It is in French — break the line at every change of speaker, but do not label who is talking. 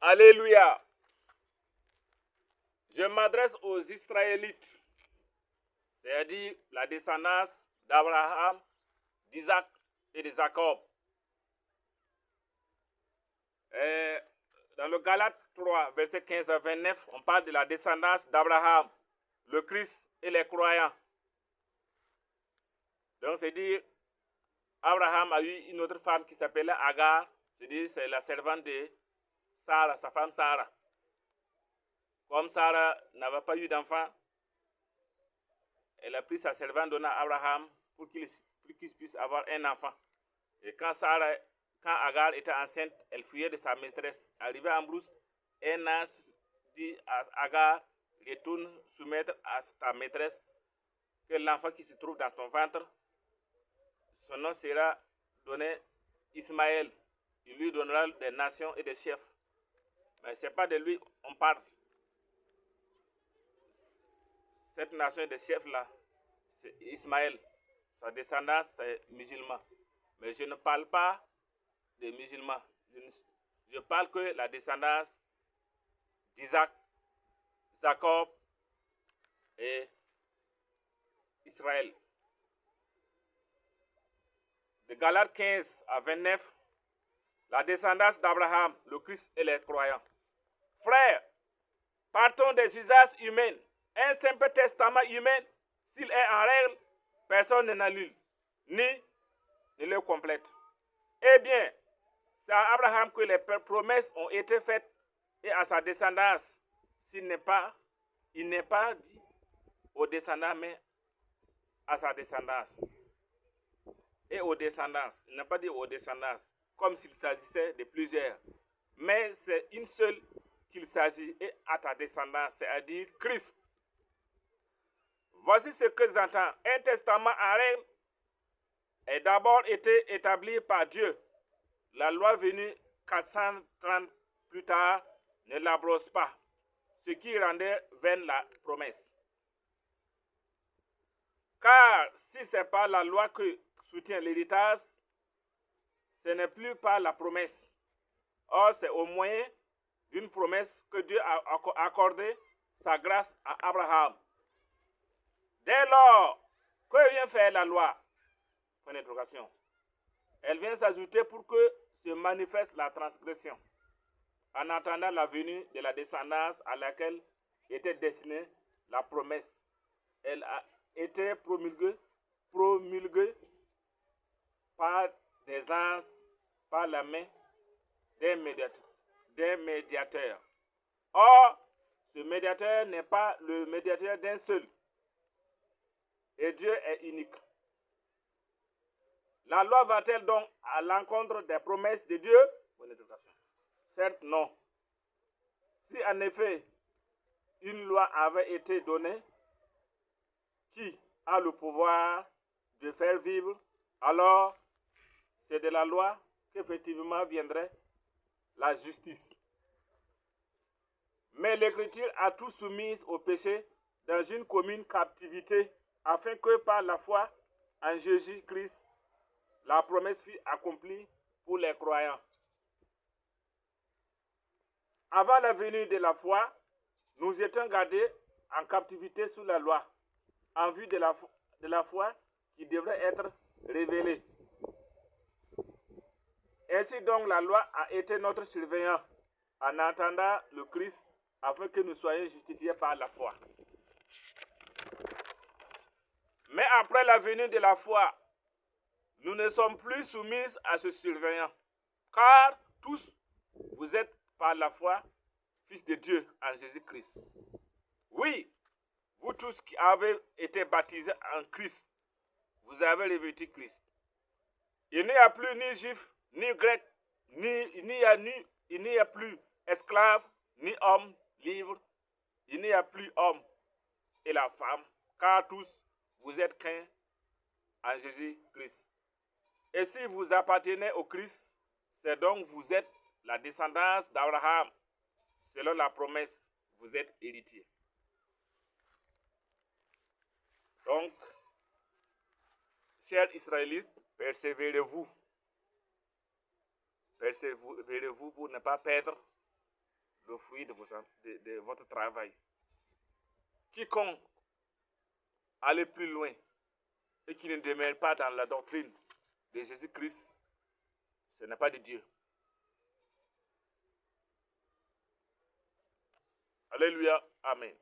Alléluia. Je m'adresse aux Israélites, c'est-à-dire la descendance d'Abraham, d'Isaac et de Jacob. Dans le Galates 3, verset 15 à 29, on parle de la descendance d'Abraham, le Christ et les croyants. Donc, c'est dire, Abraham a eu une autre femme qui s'appelait Agar, c'est-à-dire c'est la servante de Sarah, sa femme Sarah. Comme Sarah n'avait pas eu d'enfant, elle a pris sa servante donnée à Abraham pour qu'il puisse avoir un enfant. Et quand Agar était enceinte, elle fuyait de sa maîtresse. Arrivée en brousse, un ange dit à Agar, retourne soumettre à ta maîtresse que l'enfant qui se trouve dans ton ventre, son nom sera donné Ismaël. Il lui donnera des nations et des chefs. Mais ce n'est pas de lui on parle. Cette nation et des chefs-là, c'est Ismaël. Sa descendance, c'est musulman. Mais je ne parle pas des musulmans. Je parle que la descendance d'Isaac, Jacob et Israël. De Galates 15 à 29, la descendance d'Abraham, le Christ et les croyants. Frères, partons des usages humains. Un simple testament humain, s'il est en règle, personne ne l'annule, ni ne le complète. Eh bien, c'est à Abraham que les promesses ont été faites et à sa descendance. Il n'est pas dit aux descendants, mais à sa descendance. Et aux descendances. Il n'a pas dit aux descendances, comme s'il s'agissait de plusieurs. Mais c'est une seule qu'il s'agit, et à ta descendance, c'est-à-dire Christ. Voici ce que j'entends. Un testament en règle a d'abord été établi par Dieu. La loi venue 430 plus tard ne l'abrose pas, ce qui rendait vaine la promesse. Car si ce n'est pas la loi que soutient l'héritage, ce n'est plus pas la promesse. Or, c'est au moyen d'une promesse que Dieu a accordé sa grâce à Abraham. Dès lors, que vient faire la loi? Point d'interrogation. Elle vient s'ajouter pour que se manifeste la transgression, en attendant la venue de la descendance à laquelle était destinée la promesse. Elle a été promulguée par des anges, par la main d'un médiateur. Or, ce médiateur n'est pas le médiateur d'un seul. Et Dieu est unique. La loi va-t-elle donc à l'encontre des promesses de Dieu? Certes, non. Si en effet une loi avait été donnée qui a le pouvoir de faire vivre, alors c'est de la loi qu'effectivement viendrait la justice. Mais l'Écriture a tout soumis au péché dans une commune captivité, afin que par la foi en Jésus-Christ, la promesse fut accomplie pour les croyants. Avant la venue de la foi, nous étions gardés en captivité sous la loi, en vue de la foi qui devrait être révélée. Ainsi donc la loi a été notre surveillant en attendant le Christ, afin que nous soyons justifiés par la foi. Mais après la venue de la foi, nous ne sommes plus soumis à ce surveillant, car tous vous êtes par la foi fils de Dieu en Jésus-Christ. Oui, vous tous qui avez été baptisés en Christ, vous avez revêtu Christ. Il n'y a plus ni juif, ni grec, il n'y a plus esclave, ni homme libre, il n'y a plus homme et la femme, car tous vous êtes qu'un en Jésus-Christ. Et si vous appartenez au Christ, c'est donc vous êtes la descendance d'Abraham. Selon la promesse, vous êtes héritier. Donc, chers Israélites, persévérez-vous. Persévérez-vous pour ne pas perdre le fruit de votre travail. Quiconque aller plus loin et qui ne demeure pas dans la doctrine de Jésus-Christ, ce n'est pas de Dieu. Alléluia. Amen.